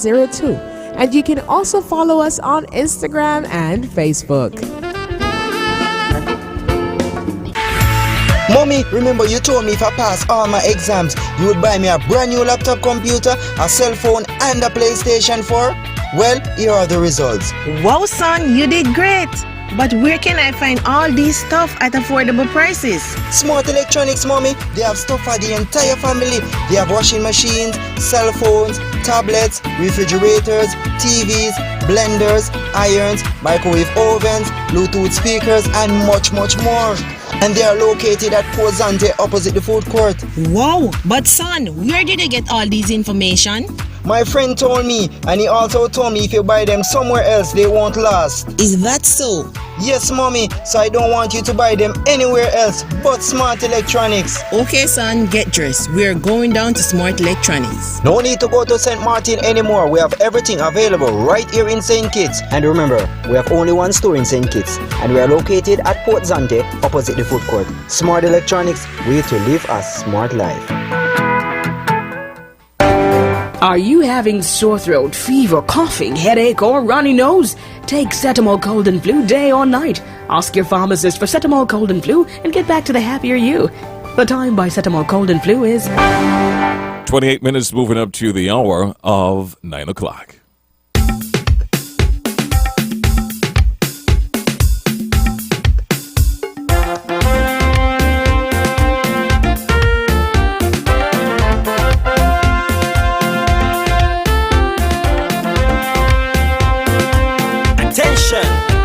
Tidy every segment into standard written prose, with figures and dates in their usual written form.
02. And you can also follow us on Instagram and Facebook. Mommy, remember you told me if I pass all my exams, you would buy me a brand new laptop computer, a cell phone, and a PlayStation 4? Well, here are the results. Wow, son, you did great. But where can I find all these stuff at affordable prices? Smart Electronics, Mommy. They have stuff for the entire family. They have washing machines, cell phones, tablets, refrigerators, TVs, blenders, irons, microwave ovens, Bluetooth speakers, and much, much more. And they are located at Port Zante opposite the food court. Wow, but son, where did you get all these information? My friend told me, and he also told me if you buy them somewhere else, they won't last. Is that so? Yes, Mommy, so I don't want you to buy them anywhere else but Smart Electronics. Okay, son, get dressed. We're going down to Smart Electronics. No need to go to St. Martin anymore. We have everything available right here in St. Kitts. And remember, we have only one store in St. Kitts, and we are located at Port Zante opposite the food court. Smart Electronics, way to live a smart life. Are you having sore throat, fever, coughing, headache, or runny nose? Take Cetamol Cold and Flu day or night. Ask your pharmacist for Cetamol Cold and Flu and get back to the happier you. The time by Cetamol Cold and Flu is 28 minutes moving up to the hour of 9 o'clock.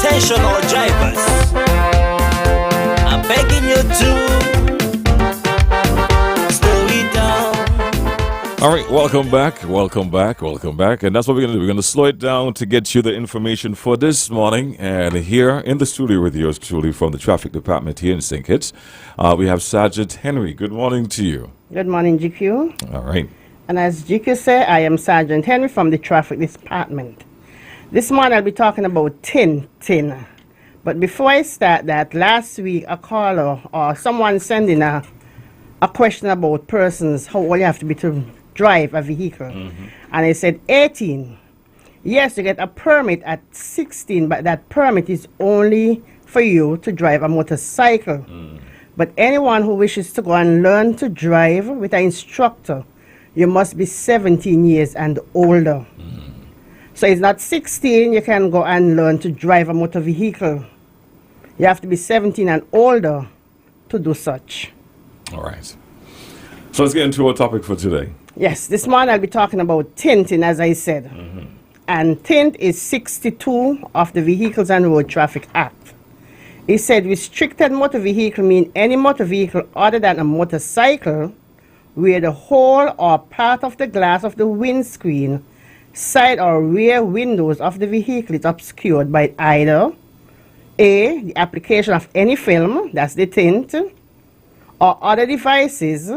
Attention all drivers, I'm begging you to slow it down. All right, welcome back. And that's what we're going to do. We're going to slow it down to get you the information for this morning. And here in the studio with yours truly from the traffic department here in St. Kitts, we have Sergeant Henry. Good morning to you. Good morning, GQ. All right. And as GQ said, I am Sergeant Henry from the traffic department. This morning I'll be talking about tin. But before I start that, last week a caller or someone sending a question about persons, how old you have to be to drive a vehicle. Mm-hmm. And I said 18. Yes, you get a permit at 16, but that permit is only for you to drive a motorcycle. Mm. But anyone who wishes to go and learn to drive with an instructor, you must be 17 years and older. Mm. So it's not 16, you can go and learn to drive a motor vehicle. You have to be 17 and older to do such. All right. So let's get into our topic for today. Yes, this morning I'll be talking about tinting, as I said. Mm-hmm. And tint is 62 of the Vehicles and Road Traffic Act. It said restricted motor vehicle mean any motor vehicle other than a motorcycle where the whole or part of the glass of the windscreen, side or rear windows of the vehicle is obscured by either A, the application of any film, that's the tint, or other devices,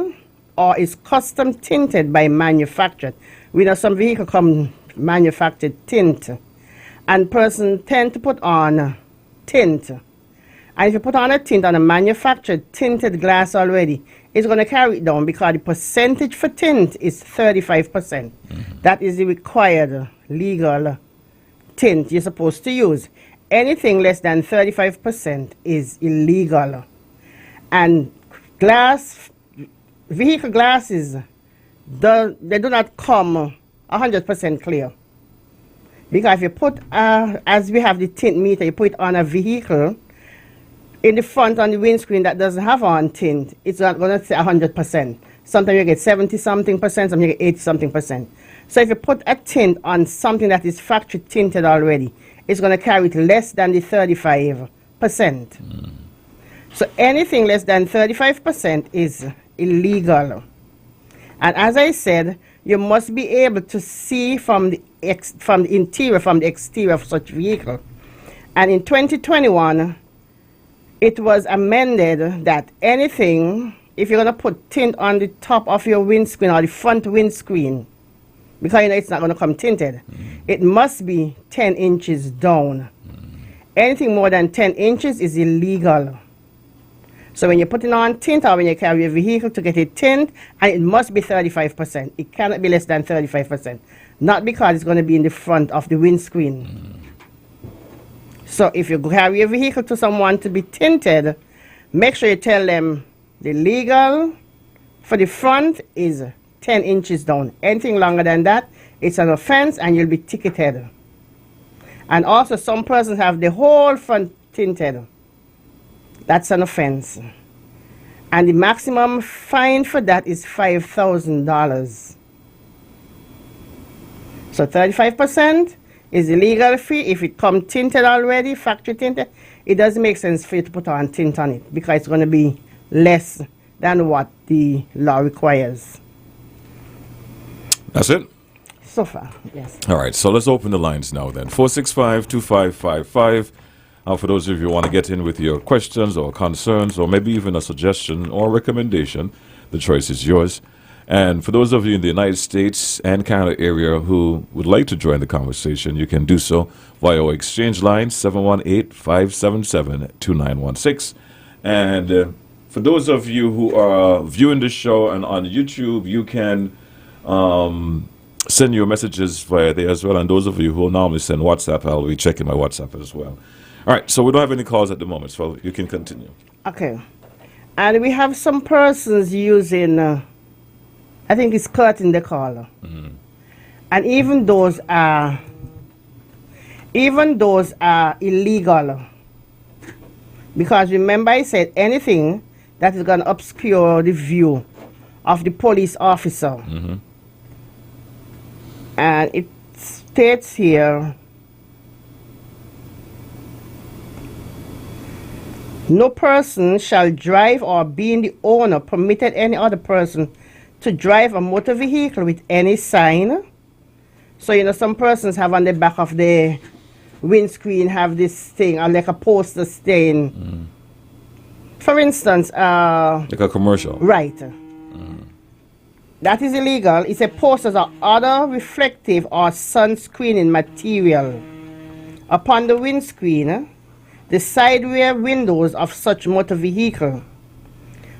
or is custom tinted by manufacturer. We know some vehicles come manufactured tint, and person tend to put on tint. And if you put on a tint on a manufactured tinted glass already, it's going to carry it down because the percentage for tint is 35%. Mm-hmm. That is the required legal tint you're supposed to use. Anything less than 35% is illegal. And vehicle glasses, they do not come 100% clear. Because if you put, as we have the tint meter, you put it on a vehicle, in the front on the windscreen that doesn't have on tint, it's not going to say 100%. Sometimes you get 70-something percent, sometimes you get 80-something percent. So if you put a tint on something that is factory tinted already, it's going to carry it less than the 35%. Mm. So anything less than 35% is illegal. And as I said, you must be able to see from the interior, from the exterior of such vehicle. And in 2021, it was amended that anything, if you're going to put tint on the top of your windscreen or the front windscreen, because you know it's not going to come tinted, it must be 10 inches down. Anything more than 10 inches is illegal. So when you're putting on tint or when you carry a vehicle to get it tint, and it must be 35%. It cannot be less than 35%. Not because it's going to be in the front of the windscreen. So if you carry a vehicle to someone to be tinted, make sure you tell them the legal for the front is 10 inches down. Anything longer than that, it's an offense and you'll be ticketed. And also some persons have the whole front tinted. That's an offense. And the maximum fine for that is $5,000. So 35% is the legal fee. If it comes tinted already, factory tinted, it doesn't make sense for you to put on tint on it because it's going to be less than what the law requires. That's it? So far, yes. All right, so let's open the lines now then. 465-2555. For those of you who want to get in with your questions or concerns or maybe even a suggestion or recommendation, the choice is yours. And for those of you in the United States and Canada area who would like to join the conversation, you can do so via our exchange line, 718-577-2916. And for those of you who are viewing the show and on YouTube, you can send your messages via there as well. And those of you who will normally send WhatsApp, I'll be checking my WhatsApp as well. All right, so we don't have any calls at the moment, so you can continue. Okay. And we have some persons using, I think it's curtain they call. And even those are illegal. Because remember I said anything that is going to obscure the view of the police officer. And it states here, no person shall drive or being the owner permitted any other person to drive a motor vehicle with any sign. So, you know, some persons have on the back of the windscreen have this thing, or like a poster stain. For instance, like a commercial. Right. That is illegal. It's a posters or other reflective or sunscreening material upon the windscreen, the side rear windows of such motor vehicle.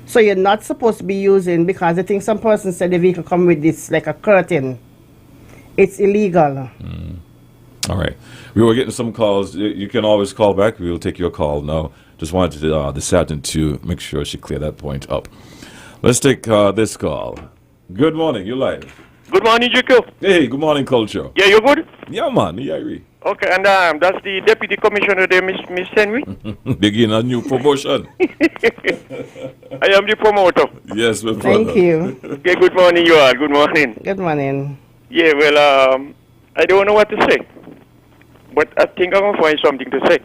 So you're not supposed to be using, because I think some person said the vehicle come with this like a curtain. It's illegal. All right. We were getting some calls. You can always call back. We will take your call now. Just wanted the sergeant to make sure she cleared that point up. Let's take this call. Good morning. You're live. Good morning, Jacob. Hey, good morning, Culture. Yeah, you good? Yeah, man. Yeah, Irie. Okay, and that's the deputy commissioner there, Miss Henry. Begin a new promotion. I am the promoter. Yes, my brother. Thank you. Okay, good morning, you all. Good morning. Good morning. Yeah, well, I don't know what to say, but I think I'm going to find something to say.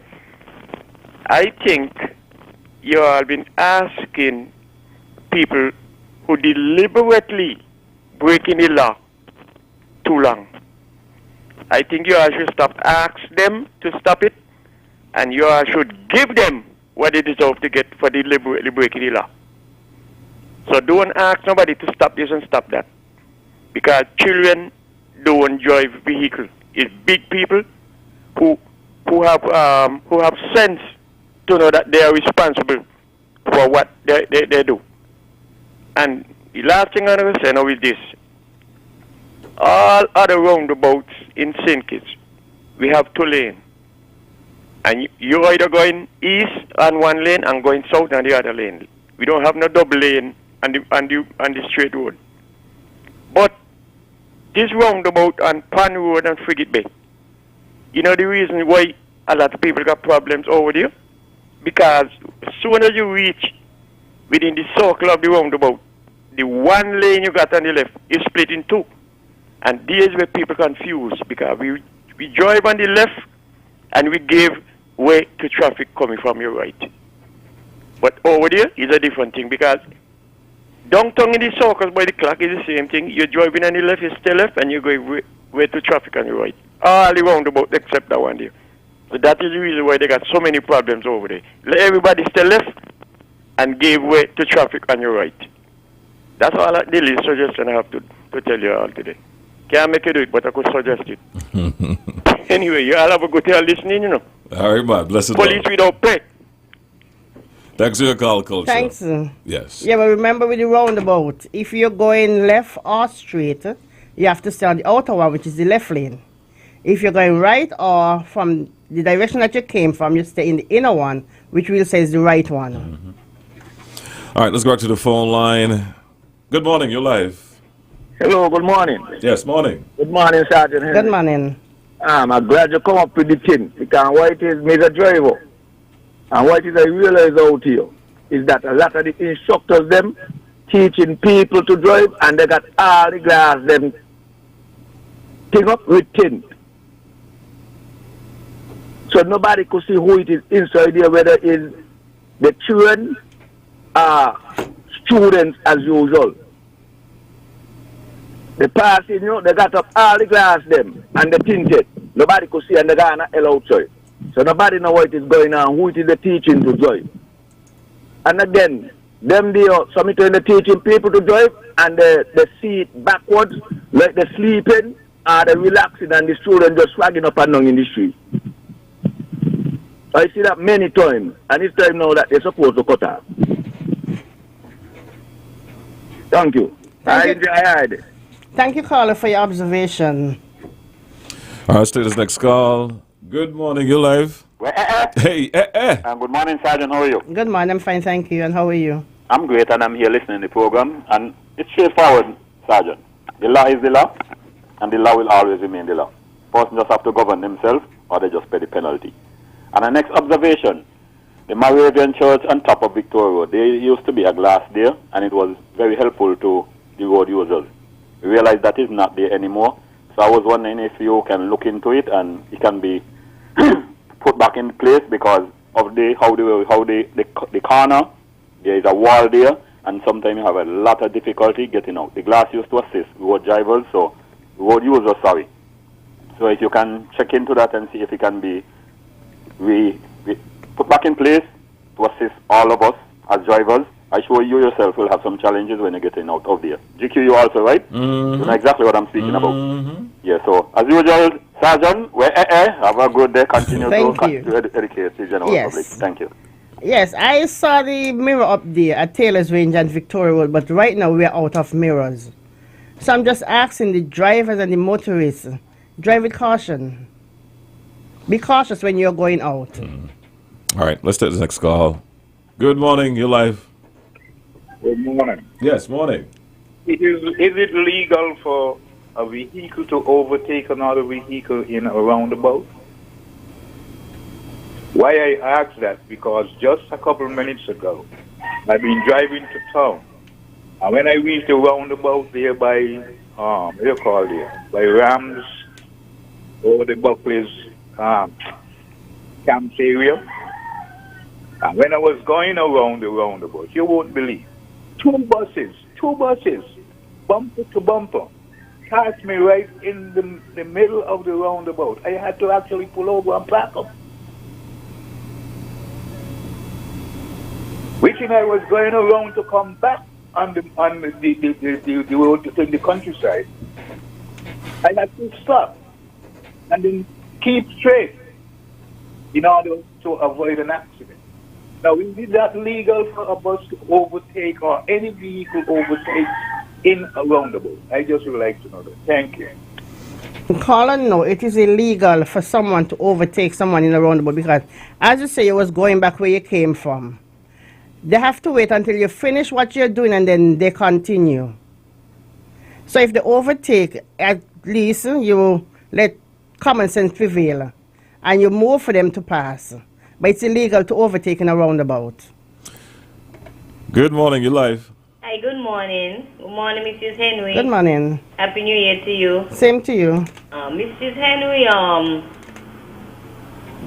I think you all been asking people who deliberately breaking the law too long. I think you all should stop asking them to stop it, and you all should give them what they deserve to get for deliberately breaking the law. So don't ask nobody to stop this and stop that, because children don't drive vehicles. It's big people who have sense to know that they are responsible for what they do. And the last thing I'm going to say now is this. All other roundabouts in St. Kitts, we have 2 lanes. And you're either going east on one lane and going south on the other lane. We don't have no double lane on the straight road. But this roundabout on Pan Road and Frigate Bay, you know the reason why a lot of people got problems over there? Because as soon as you reach within the circle of the roundabout, the one lane you got on the left is split in 2. And this is where people confused, because we drive on the left and we give way to traffic coming from your right. But over there is a different thing, because downtown in the circles by the clock is the same thing. You're driving on the left, you stay left, and you're going way to traffic on your right. All the roundabout except that one there. So that is the reason why they got so many problems over there. Let everybody stay left and give way to traffic on your right. That's all the least suggestion I have to tell you all today. Can't make you do it, but I could suggest it. Anyway, you all have a good day listening, you know. All right, man. Blessed. Police without pay. Thanks for your call, Culture. Thanks. Yes. Yeah, but remember with the roundabout, if you're going left or straight, you have to stay on the outer one, which is the left lane. If you're going right or from the direction that you came from, you stay in the inner one, which we'll say is the right one. All right, let's go back to the phone line. Good morning, you're live. Hello, good morning. Yes, morning. Good morning, Sergeant Henry. Good morning. I'm glad you come up with the thing because what it is, me a driver, and what it is I realize out here is that a lot of the instructors them teaching people to drive and they got all the glass them thing up with tint. So nobody could see who it is inside there, whether it's the children or students as usual. The passing, they got up all the glass them and they tinted. Nobody could see and they got an L outside. So nobody know what is going on, who it is the teaching to drive. And again, them they are something in the teaching people to drive and they see it backwards, like they're sleeping or they're relaxing and the students just swagging up and down in the street. I see that many times and it's time now that they're supposed to cut off. Thank you. I enjoy it. Thank you, caller, for your observation. All right, let's take this next call. Good morning, you're live. Hey, Good morning, Sergeant. How are you? Good morning, I'm fine, thank you. And how are you? I'm great, and I'm here listening to the program. And it's straightforward, Sergeant. The law is the law, and the law will always remain the law. Person just have to govern themselves, or they just pay the penalty. And the next observation, the Moravian Church on top of Victoria Road, there used to be a glass there, and it was very helpful to the road users. We realize that is not there anymore. So I was wondering if you can look into it and it can be put back in place because of the corner. There is a wall there, and sometimes you have a lot of difficulty getting out. The glass used to assist road drivers, so road users, sorry. So if you can check into that and see if it can be put back in place to assist all of us as drivers. I sure you yourself will have some challenges when you're getting out of there. GQ, you also, right? You know exactly what I'm speaking about. Yeah, so as usual, Sergeant, have a good day. Continue to educate the general public. Thank you. Yes, I saw the mirror up there at Taylor's Range and Victoria Road, but right now we're out of mirrors. So I'm just asking the drivers and the motorists, drive with caution. Be cautious when you're going out. All right, let's take the next call. Good morning, you're live. Good morning. Yes, morning. Is it legal for a vehicle to overtake another vehicle in a roundabout? Why I ask that? Because just a couple of minutes ago, I've been driving to town. And when I reached the roundabout there by, by Rams, over the Buckley's camp area, and when I was going around the roundabout, you won't believe, two buses, bumper to bumper, passed me right in the middle of the roundabout. I had to actually pull over and back up. Wishing I was going around to come back on the road to the countryside. I had to stop and then keep straight in order to avoid an accident. Now, is that legal for a bus to overtake or any vehicle overtake in a roundabout? I just would like to know that. Thank you. Colin, no, it is illegal for someone to overtake someone in a roundabout because, as you say, you was going back where you came from. They have to wait until you finish what you're doing and then they continue. So if they overtake, at least you let common sense prevail and you move for them to pass. But it's illegal to overtake in a roundabout. Good morning, you're live. Hi, good morning. Good morning, Mrs. Henry. Good morning. Happy New Year to you. Same to you. Mrs. Henry,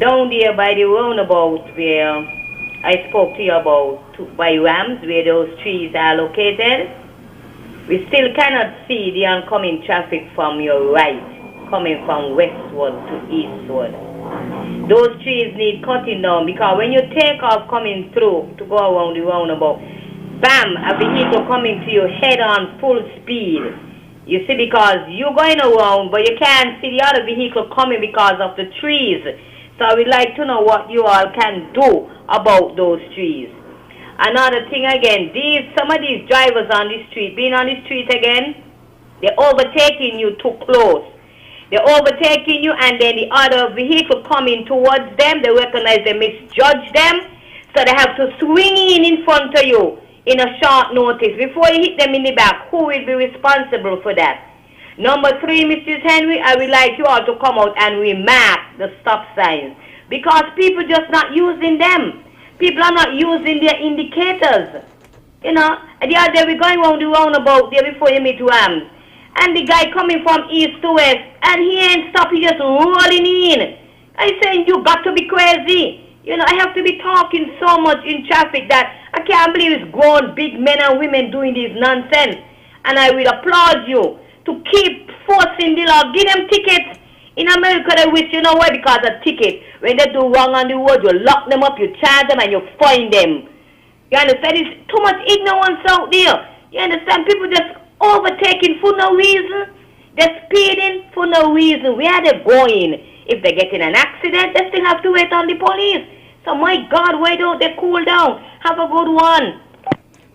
down there by the roundabout where I spoke to you about, by Rams, where those trees are located, we still cannot see the oncoming traffic from your right, coming from westward to eastward. Those trees need cutting down because when you take off coming through to go around the roundabout, bam, a vehicle coming to you head on full speed. You see, because you're going around, but you can't see the other vehicle coming because of the trees. So I would like to know what you all can do about those trees. Another thing again, some of these drivers on the street, being on the street again, they're overtaking you too close. They're overtaking you, and then the other vehicle coming towards them, they recognize they misjudge them, so they have to swing in front of you in a short notice. Before you hit them in the back, who will be responsible for that? Number 3, Mrs. Henry, I would like you all to come out and remark the stop signs, because people just not using them. People are not using their indicators. You know, the other day we're going around the roundabout there before you meet Rams, and the guy coming from east to west, and he ain't stopping, just rolling in. I saying, you got to be crazy. You know, I have to be talking so much in traffic that I can't believe it's grown big men and women doing this nonsense. And I will applaud you to keep forcing the law. Give them tickets. In America, they wish, you know why? Because a ticket. When they do wrong on the road, you lock them up, you charge them, and you fine them. You understand? There's too much ignorance out there. You understand? People just overtaking for no reason. They're speeding for no reason. Where are they going? If they get in an accident, they still have to wait on the police. So, my God, why don't they cool down? Have a good one.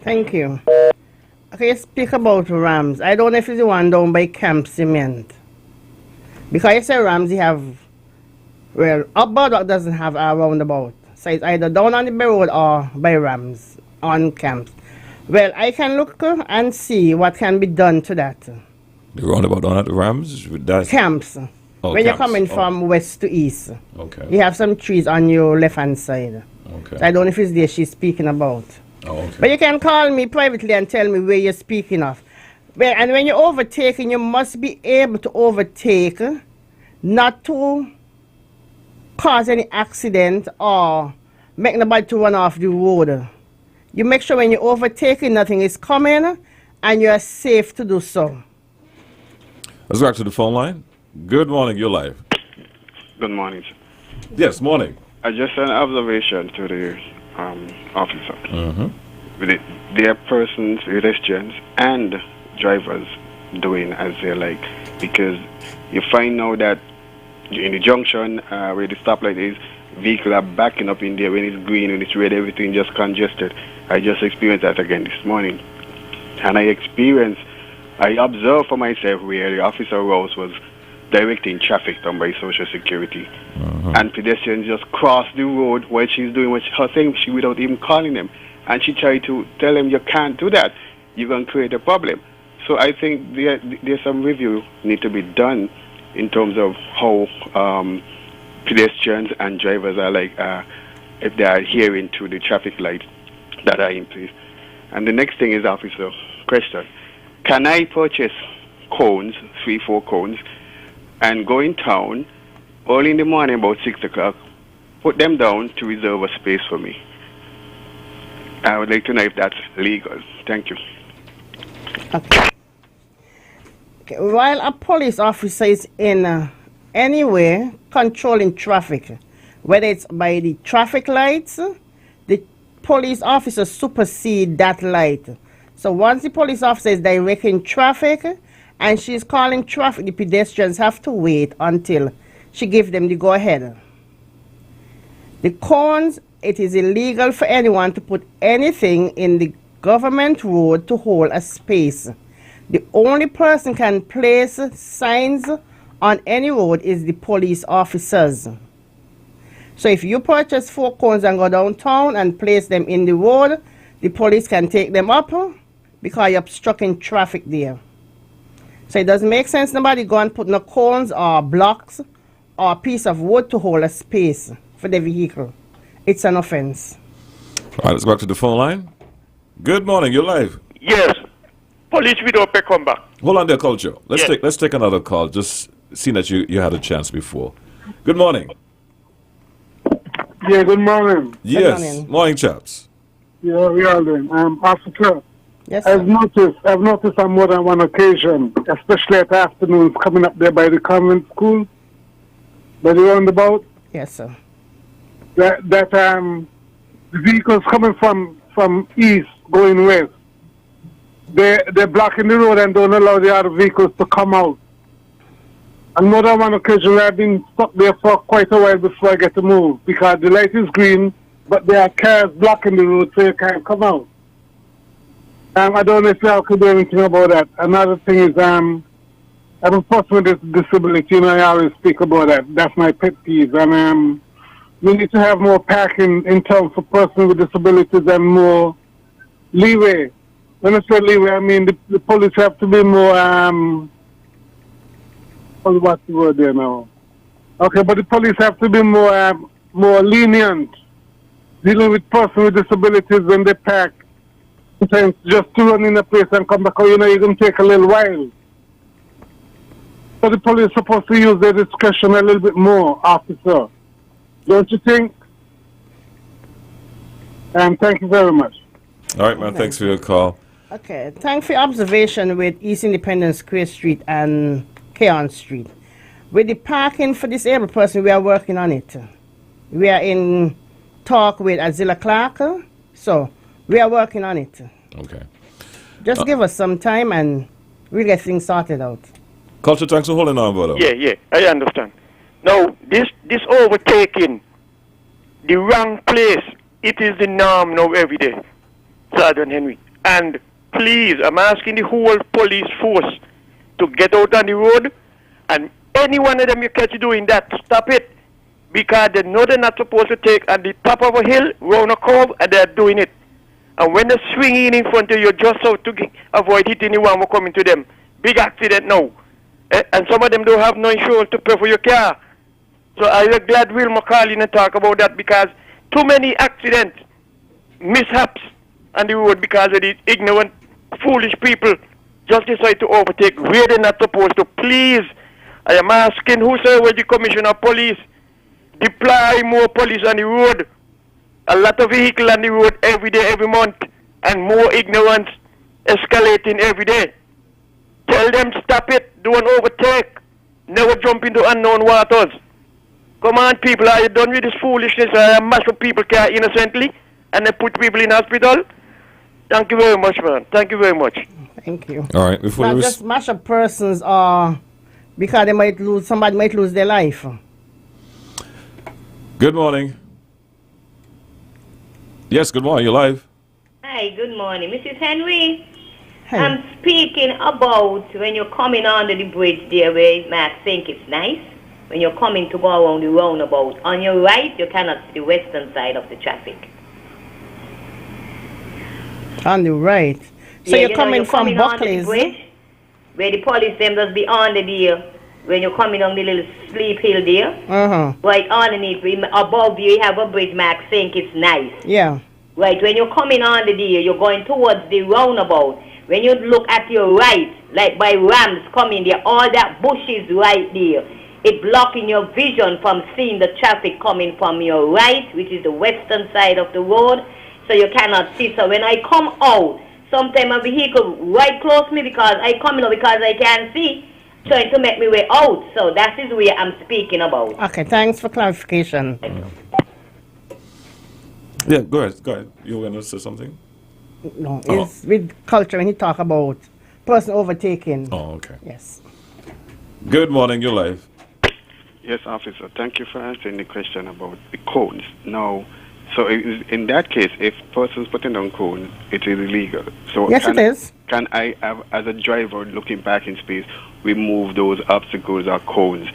Thank you. Okay, speak about Rams. I don't know if it's the one down by Camp Cement. Because you say Rams, you have, well, Upboard doesn't have a roundabout. So it's either down on the Bay Road or by Rams on Camps. Well, I can look and see what can be done to that. The roundabout down at the Rams? Camps. Oh, when Camps. you're coming from west to east. Okay. You have some trees on your left-hand side. Okay. So I don't know if it's there she's speaking about. Oh, okay. But you can call me privately and tell me where you're speaking of. Well, and when you're overtaking, you must be able to overtake, not to cause any accident or make nobody to run off the road. You make sure when you're overtaking, nothing is coming, and you are safe to do so. Let's go back to the phone line. Good morning, you're live. Good morning. Yes, morning. I just an observation to the officer. Mm-hmm. There are persons, pedestrians, and drivers doing as they like, because you find now that in the junction where the stoplight is, vehicles are backing up in there when it's green, when it's red, everything just congested. I just experienced that again this morning, and I observed for myself where the officer Rose was directing traffic done by Social Security, and pedestrians just cross the road while she's doing what her thing, she without even calling them, and she tried to tell them, you can't do that, you're going to create a problem. So I think there's some review need to be done in terms of how pedestrians and drivers are like, if they are adhering to the traffic lights that are in place. And the next thing is, officer, question: can I purchase cones, 3-4 cones, and go in town early in the morning about 6 o'clock, put them down to reserve a space for me? I would like to know if that's legal. Thank you. Okay. While a police officer is in anywhere controlling traffic, whether it's by the traffic lights, the police officer supersedes that light. So once the police officer is directing traffic and she's calling traffic, the pedestrians have to wait until she gives them the go-ahead. The cones, it is illegal for anyone to put anything in the government road to hold a space. The only person can place signs on any road is the police officers. So if you purchase 4 cones and go downtown and place them in the road, the police can take them up because you're obstructing traffic there. So it doesn't make sense nobody go and put no cones or blocks or a piece of wood to hold a space for the vehicle. It's an offense. All right, let's go back to the phone line. Good morning, you're live. Yes. Police without pay come back. Hold on there, Culture. Yes. Let's take another call. Just seeing that you had a chance before. Good morning. Yeah, good morning. Yes, morning, chaps. Yeah, we are doing. Officer, yes, I've noticed on more than one occasion, especially at afternoons, coming up there by the convent school, by the roundabout. Yes, sir. That the vehicles coming from east going west, they're blocking the road and don't allow the other vehicles to come out. And more than one occasion, I've been stuck there for quite a while before I get to move because the light is green but there are cars blocking the road so you can't come out. I don't know if y'all could do anything about that. Another thing is, I'm a person with disability, I always speak about that. That's my pet peeve. And we need to have more parking in terms for persons with disabilities and more leeway. When I say leeway, I mean the police have to be more, what's the word there now? Okay, but the police have to be more lenient dealing with persons with disabilities when they park. Sometimes just to run in a place and come back, you're going to take a little while. So the police are supposed to use their discretion a little bit more, officer. Don't you think? Thank you very much. All right, man. Thanks for your call. Okay, thanks for your observation with East Independence Square Street and Keon Street. With the parking for disabled person, we are working on it. We are in talk with Azilla Clark, so we are working on it. Okay. Just give us some time and we'll get things sorted out. Culture, thanks for holding on, brother. Yeah, I understand. Now, this overtaking the wrong place, it is the norm now every day, Sergeant Henry. And please, I'm asking the whole police force to get out on the road, and any one of them you catch doing that, stop it. Because they know they're not supposed to take at the top of a hill, round a curve, and they're doing it. And when they're swinging in front of you, just so to avoid hitting anyone who coming to them. Big accident now. And some of them don't have no insurance to pay for your car. So I'm glad Wilma called in and talk about that, because too many accidents, mishaps on the road because of the ignorant, foolish people just decide to overtake where they're not supposed to. Please, I am asking whosoever the Commissioner of Police, deploy more police on the road. A lot of vehicles on the road every day, every month, and more ignorance escalating every day. Tell them stop it, don't overtake, never jump into unknown waters. Come on, people, are you done with this foolishness? I mash up people car innocently and they put people in hospital. Thank you very much, man. Thank you very much. Thank you. All right, before Not just mash up persons because somebody might lose their life. Good morning. Yes, good morning. You're live. Hi, good morning. Mrs. Henry, I'm speaking about when you're coming under the bridge there where Max think it's nice. When you're coming to go around the roundabout, on your right, you cannot see the western side of the traffic. On the right. So you're coming from Buckley's. Where the police them just be on the there. When you're coming on the little sleep hill there. Right underneath, above you have a bridge Max think it's nice. Yeah. Right, when you're coming on the there, you're going towards the roundabout. When you look at your right, like by Rams coming there, all that bushes right there, it blocking your vision from seeing the traffic coming from your right, which is the western side of the road, so you cannot see. So when I come out, sometimes a vehicle right close to me because I come in because I can't see, trying to make me way out. So that is where I'm speaking about. Okay, thanks for clarification. Yeah, go ahead. You were going to say something? No, it's with culture when you talk about person overtaking. Oh, okay. Yes. Good morning, you're live. Yes, officer. Thank you for answering the question about the cones. Now, so in that case, if persons putting on cones, it is illegal. So yes, it is. Can I, have, as a driver looking back in space, remove those obstacles or cones?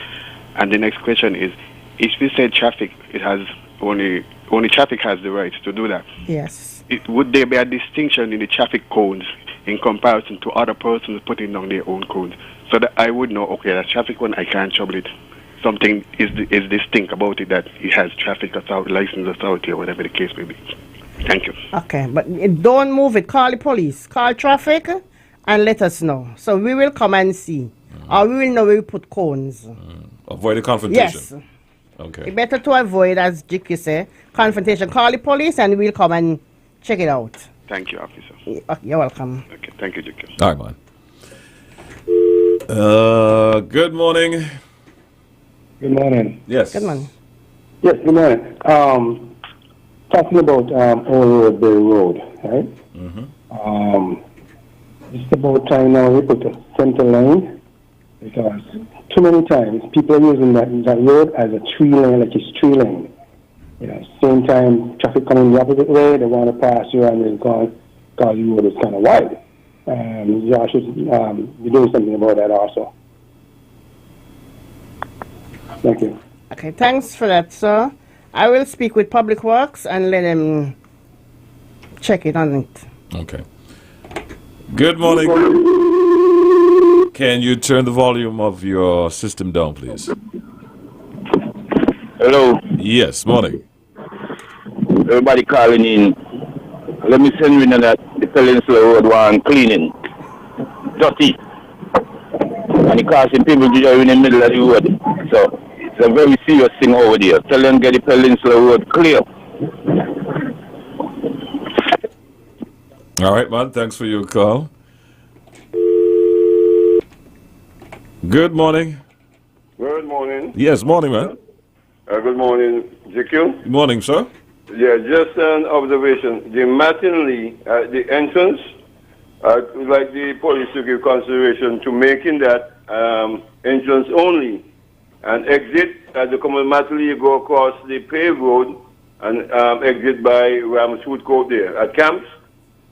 And the next question is, if we say traffic, it has only traffic has the right to do that. Yes. Would there be a distinction in the traffic cones in comparison to other persons putting down their own cones, so that I would know, okay, that traffic one, I can't trouble it. Something is distinct about it, that it has traffic authority, license authority, or whatever the case may be. Thank you. Okay, but don't move it. Call the police, call traffic, and let us know. So we will come and see, or we will know where we put cones. Avoid the confrontation. Yes. Okay. It's better to avoid, as Jikki say, confrontation. Call the police, and we'll come and check it out. Thank you, officer. You're welcome. Okay, thank you, Jikki. All right, man. Good morning. Good morning. Yes. Good morning. Yes, good morning. Talking about Old Roadbury Road, right? It's about time now we put a center lane, because too many times people are using that road as a tree lane, like it's tree lane. Same time, traffic coming the opposite way, they want to pass you and then cause the road is kind of wide. You should be doing something about that also. Thank you. Okay, thanks for that, sir. I will speak with Public Works and let them check it on it. Okay. Good morning. Can you turn the volume of your system down, please? Hello. Yes, morning. Everybody calling in. Let me send you that the Peninsula Road one cleaning. Dirty. And it causing people to drive in the middle of the road. So it's a very serious thing over there. Tell them get the Peninsula Road clear. All right, man. Thanks for your call. Good morning. Good morning. Yes, morning, man. Good morning, JQ. Good morning, sir. Yeah, just an observation. The Mattingly, the entrance, I'd like the police to give consideration to making that entrance only. And exit at the common Mattingly, you go across the paved road and exit by Rams Food Court there at Camps,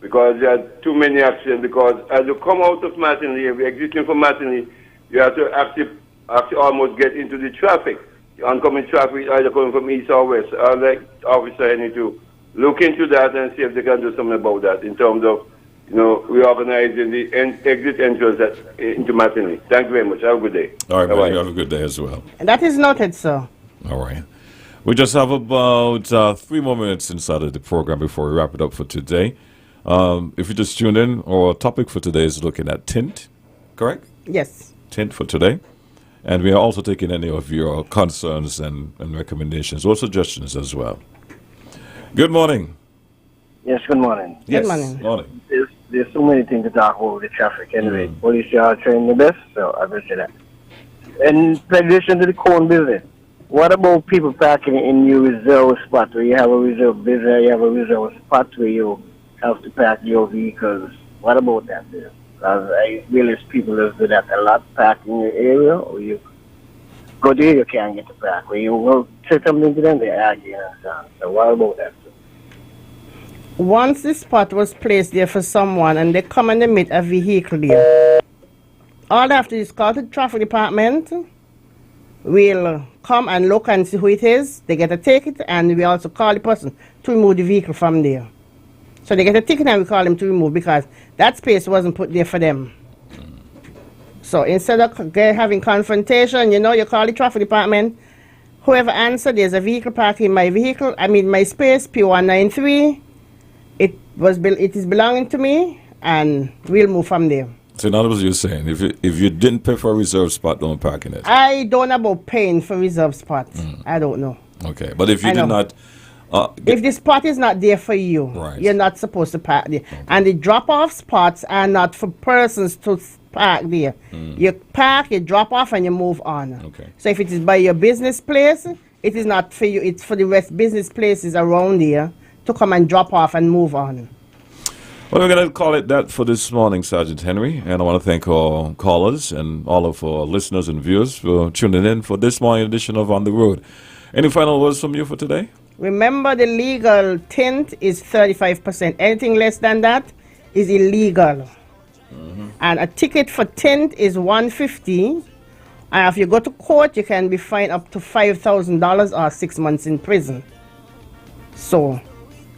because there are too many accidents. Because as you come out of Mattingly, if you're exiting from Mattingly, you have to actually almost get into the traffic. The oncoming traffic either coming from east or west. I'd like Officer Henry to look into that and see if they can do something about that in terms of, reorganizing the exit entrance into Mattingly. Thank you very much. Have a good day. All right, Bye-bye. man. You have a good day as well. And that is noted, sir. All right. We just have about 3 more minutes inside of the program before we wrap it up for today. If you just tuned in, our topic for today is looking at tint, correct? Yes. Tint for today. And we are also taking any of your concerns and recommendations or suggestions as well. Good morning. Yes, good morning. Yes, morning. There's so many things to talk about with the traffic anyway. Police are trying their best, so I will say that. In addition to the cone business, what about people parking in your reserve spot where you have a reserve business, you have a reserve spot where you have to park your vehicles? What about that there? Because I realize people that do that a lot, park in your area, or you go there, you can't get to park. When you will say something to them, they argue and so on. So what about that? Once the spot was placed there for someone and they come and they meet a vehicle there, all they have to do is call the traffic department. We'll come and look and see who it is. They get a ticket, and we also call the person to remove the vehicle from there. So they get a ticket and we call them to remove because that space wasn't put there for them. So instead of having confrontation, you call the traffic department. Whoever answered, there's a vehicle parked in my my space, P193. It is belonging to me, and we'll move from there. So in other words, you're saying if you didn't pay for a reserve spot, don't park in it. I don't know about paying for reserve spots. I don't know. Okay, but if you did not... if the spot is not there for you, you're not supposed to park there. Okay. And the drop-off spots are not for persons to park there. You park, you drop off, and you move on. Okay. So if it is by your business place, it is not for you. It's for the rest business places around there to come and drop off and move on. Well, we're going to call it that for this morning, Sergeant Henry. And I want to thank our callers and all of our listeners and viewers for tuning in for this morning edition of On the Road. Any final words from you for today? Remember, the legal tint is 35%. Anything less than that is illegal. And a ticket for tint is $150. And if you go to court, you can be fined up to $5,000 or 6 months in prison. So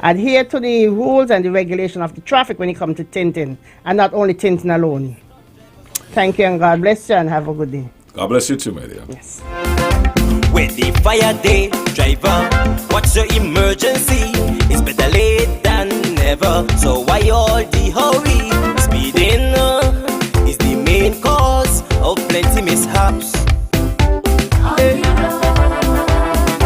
adhere to the rules and the regulation of the traffic when it comes to tinting, and not only tinting alone. Thank you, and God bless you, and have a good day. God bless you too, my dear. Yes. With the fire day, driver, what's your emergency? It's better late than never. So why all the hurry? Speeding is the main cause of plenty mishaps.